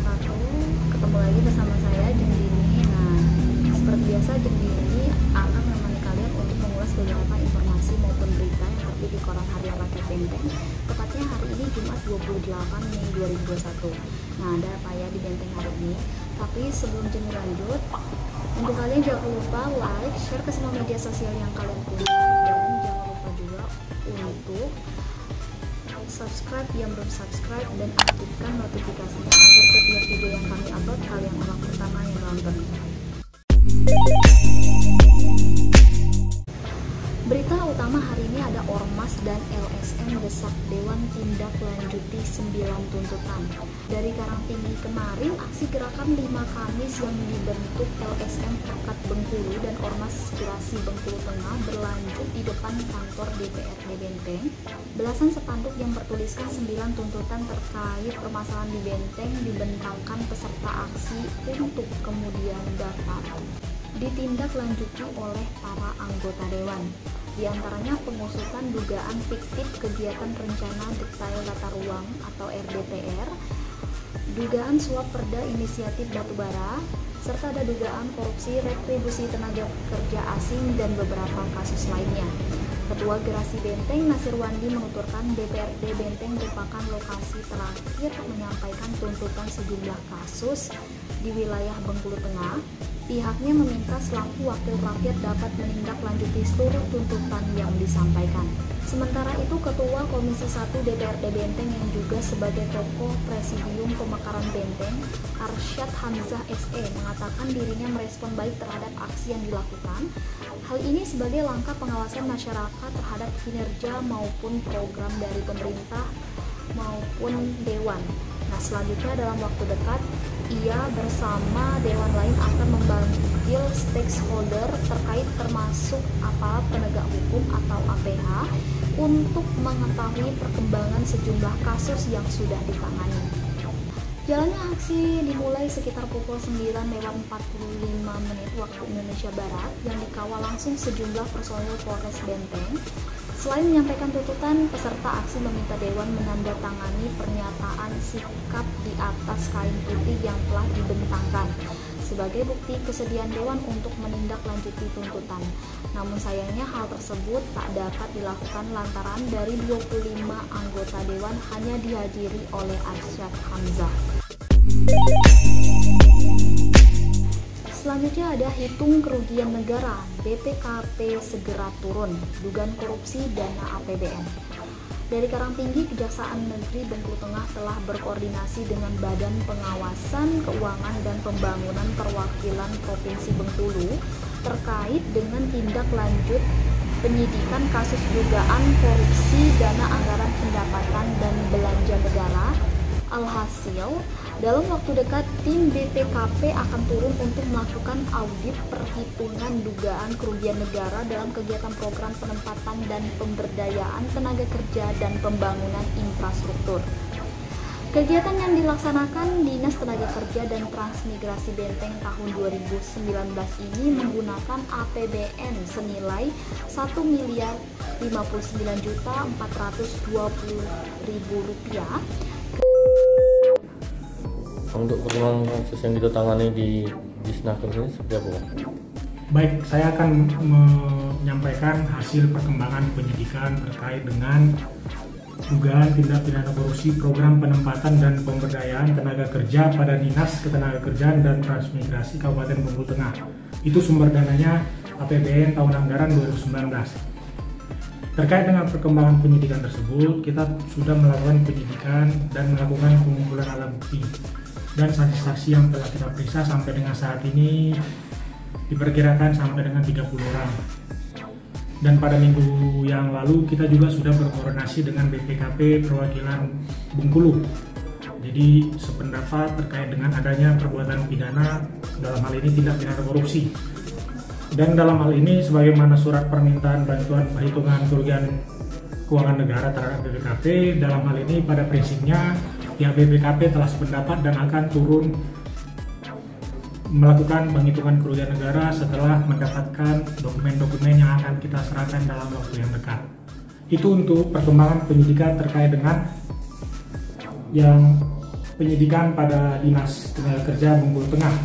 wabarakatuh. Ketemu lagi bersama saya Jendini. Nah, seperti biasa Jendini akan menemani kalian untuk mengulas beberapa informasi maupun berita yang terbit di koran harian Rakyat Benteng. Tepatnya hari ini Jumat 28 Mei 2021. Nah, ada apa ya di Benteng hari ini? Tapi sebelum Jendini lanjut, untuk kalian jangan lupa like, share ke semua media sosial yang kalian punya, dan jangan lupa juga untuk subscribe yang belum subscribe dan aktifkan notifikasinya agar setiap video yang kami upload kalian orang pertama yang nonton. Berita utama hari ini ada Ormas dan LSM desak Dewan tindak lanjuti 9 tuntutan. Dari Karangtinggi kemarin, aksi gerakan 5 Kamis yang dibentuk LSM Pekat Bengkulu dan Ormas Aspirasi Bengkulu Tengah berlanjut di depan kantor DPRD Benteng. Belasan spanduk yang bertuliskan 9 tuntutan terkait permasalahan di Benteng dibentangkan peserta aksi untuk kemudian dapat ditindaklanjuti oleh para anggota dewan. Di antaranya pengusutan dugaan fiktif kegiatan rencana detail tata ruang atau RDTR, dugaan suap perda inisiatif batubara, serta ada dugaan korupsi retribusi tenaga kerja asing dan beberapa kasus lainnya. Ketua Gerasi Benteng Nasir Wandi menuturkan DPRD Benteng merupakan lokasi terakhir menyampaikan tuntutan sejumlah kasus di wilayah Bengkulu Tengah. Pihaknya meminta selaku wakil rakyat dapat menindaklanjuti seluruh tuntutan yang disampaikan. Sementara itu, Ketua Komisi 1 DPRD Benteng yang juga sebagai tokoh Presidium Pemekaran Benteng, Arsyad Hamzah SE, mengatakan dirinya merespon baik terhadap aksi yang dilakukan. Hal ini sebagai langkah pengawasan masyarakat terhadap kinerja maupun program dari pemerintah maupun dewan. Nah, selanjutnya dalam waktu dekat, ia bersama dewan lain akan memanggil stakeholder terkait termasuk aparat penegak hukum atau APH untuk mengetahui perkembangan sejumlah kasus yang sudah ditangani. Jalannya aksi dimulai sekitar pukul 9:45 waktu Indonesia Barat yang dikawal langsung sejumlah personil Polres Benteng. Selain menyampaikan tuntutan, peserta aksi meminta dewan menandatangani pernyataan sikap di atas kain putih yang telah dibentangkan sebagai bukti kesediaan dewan untuk menindaklanjuti tuntutan. Namun sayangnya hal tersebut tak dapat dilakukan lantaran dari 25 anggota dewan hanya dihadiri oleh Arsyad Hamzah. Selanjutnya ada hitung kerugian negara, BPKP segera turun, dugaan korupsi dana APBN. Dari Karangtinggi, Kejaksaan Negeri Bengkulu Tengah telah berkoordinasi dengan Badan Pengawasan Keuangan dan Pembangunan Perwakilan Provinsi Bengkulu terkait dengan tindak lanjut penyidikan kasus dugaan korupsi dana anggaran pendapatan dan belanja negara. Alhasil, dalam waktu dekat, tim BPKP akan turun untuk melakukan audit perhitungan dugaan kerugian negara dalam kegiatan program penempatan dan pemberdayaan tenaga kerja dan pembangunan infrastruktur. Kegiatan yang dilaksanakan Dinas Tenaga Kerja dan Transmigrasi Benteng tahun 2019 ini menggunakan APBN senilai Rp1.059.420.000. Untuk perkembangan kasus yang kita tangani di Disnaker ini seperti apa? Baik, saya akan menyampaikan hasil perkembangan penyidikan terkait dengan dugaan tindak pidana korupsi program penempatan dan pemberdayaan tenaga kerja pada Dinas Ketenagakerjaan dan Transmigrasi Kabupaten Bengkulu Tengah. Itu sumber dananya APBN tahun anggaran 2019. Terkait dengan perkembangan penyidikan tersebut, kita sudah melakukan penyidikan dan melakukan pengumpulan alat bukti. Dan saksi-saksi yang telah kita periksa sampai dengan saat ini diperkirakan sampai dengan 30 orang. Dan pada minggu yang lalu kita juga sudah berkoordinasi dengan BPKP perwakilan Bengkulu. Jadi sependapat terkait dengan adanya perbuatan pidana, dalam hal ini tindak pidana korupsi. Dan dalam hal ini sebagaimana surat permintaan bantuan perhitungan kerugian keuangan negara terhadap BPKP, dalam hal ini pada prinsipnya pihak BPKP telah sependapat dan akan turun melakukan penghitungan kerugian negara setelah mendapatkan dokumen-dokumen yang akan kita serahkan dalam waktu yang dekat. Itu untuk perkembangan penyidikan terkait dengan yang penyidikan pada Dinas Tenaga Kerja Bengkulu Tengah.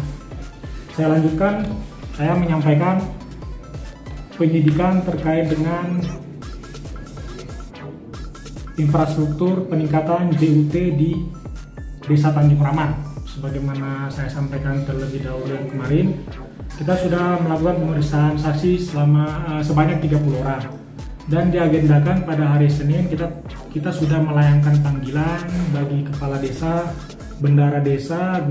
Saya lanjutkan, saya menyampaikan penyidikan terkait dengan infrastruktur peningkatan JUT di Desa Tanjung Raman. Sebagaimana saya sampaikan terlebih dahulu yang kemarin, kita sudah melakukan pemeriksaan saksi sebanyak 30 orang. Dan diagendakan pada hari Senin kita sudah melayangkan panggilan bagi kepala desa, bendara desa,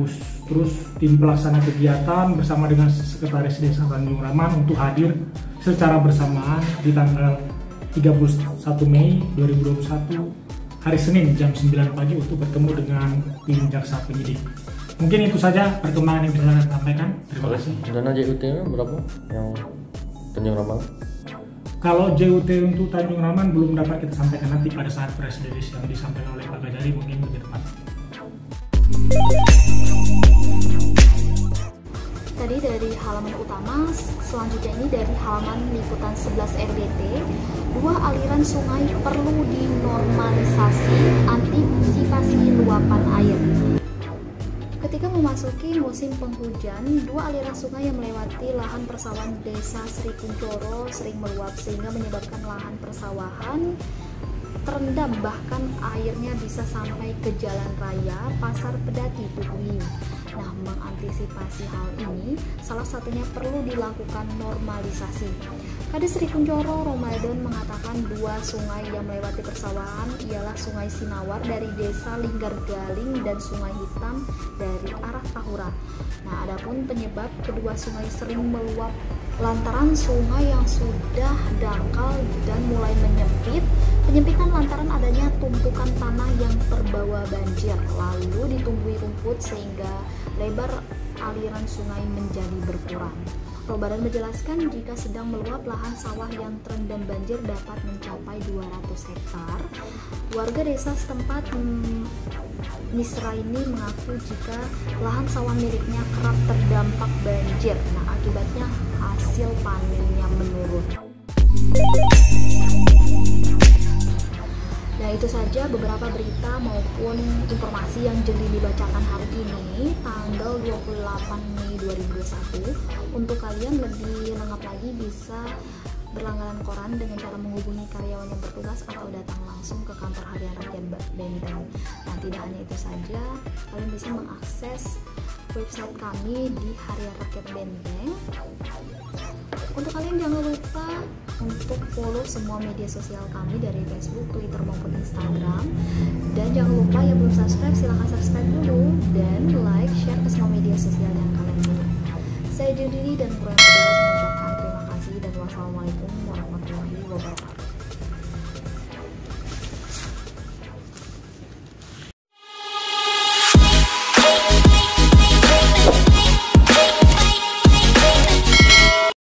terus tim pelaksana kegiatan bersama dengan sekretaris desa Tanjung Raman untuk hadir secara bersamaan di tanggal 31 Mei 2021 hari Senin jam 9 pagi untuk bertemu dengan tim jaksa penyidik. Mungkin itu saja perkembangan yang bisa saya sampaikan. Terima kasih. Dana JUT-nya berapa yang Tanjung Raman? Kalau JUT untuk Tanjung Raman belum dapat kita sampaikan, nanti pada saat press release yang disampaikan oleh Pak Gajari mungkin lebih tepat. Tadi dari halaman utama, selanjutnya ini dari halaman liputan 11 RBT. 2 aliran sungai perlu dinormalisasi antisipasi luapan air. Ketika memasuki musim penghujan, 2 aliran sungai yang melewati lahan persawahan Desa Sri Kuncoro sering meluap sehingga menyebabkan lahan persawahan terendam, bahkan airnya bisa sampai ke jalan raya Pasar Pedati Tubuhiu. Nah, mengantisipasi hal ini, salah satunya perlu dilakukan normalisasi. Kades Sri Kuncoro Ramadan mengatakan 2 sungai yang melewati persawahan ialah Sungai Sinawar dari Desa Linggargaling dan Sungai Hitam dari arah Tahura. Nah, adapun penyebab kedua sungai sering meluap lantaran sungai yang sudah dangkal dan mulai menyempit. Penyempitan lantaran adanya tumpukan tanah yang terbawa banjir, lalu ditumbuhi rumput sehingga lebar aliran sungai menjadi berkurang. Robadan menjelaskan jika sedang meluap, lahan sawah yang terendam banjir dapat mencapai 200 hektar. Warga desa setempat Misra ini mengaku jika lahan sawah miliknya kerap terdampak banjir. Nah, akibatnya hasil panennya menurun. Nah, itu saja beberapa berita maupun informasi yang jeli dibacakan hari ini, tanggal 28 Mei 2021. Untuk kalian lebih lengkap lagi bisa berlangganan koran dengan cara menghubungi karyawan yang bertugas atau datang langsung ke kantor Harian Rakyat Benteng. Nah, tidak hanya itu saja, kalian bisa mengakses website kami di Harian Rakyat Benteng. Untuk kalian jangan lupa untuk follow semua media sosial kami dari Facebook, Twitter maupun Instagram. Dan jangan lupa yang belum subscribe silahkan subscribe dulu dan like, share ke semua media sosial yang kalian pilih. Saya Judini dan Pro yang bertugas mengucapkan terima kasih dan wassalamualaikum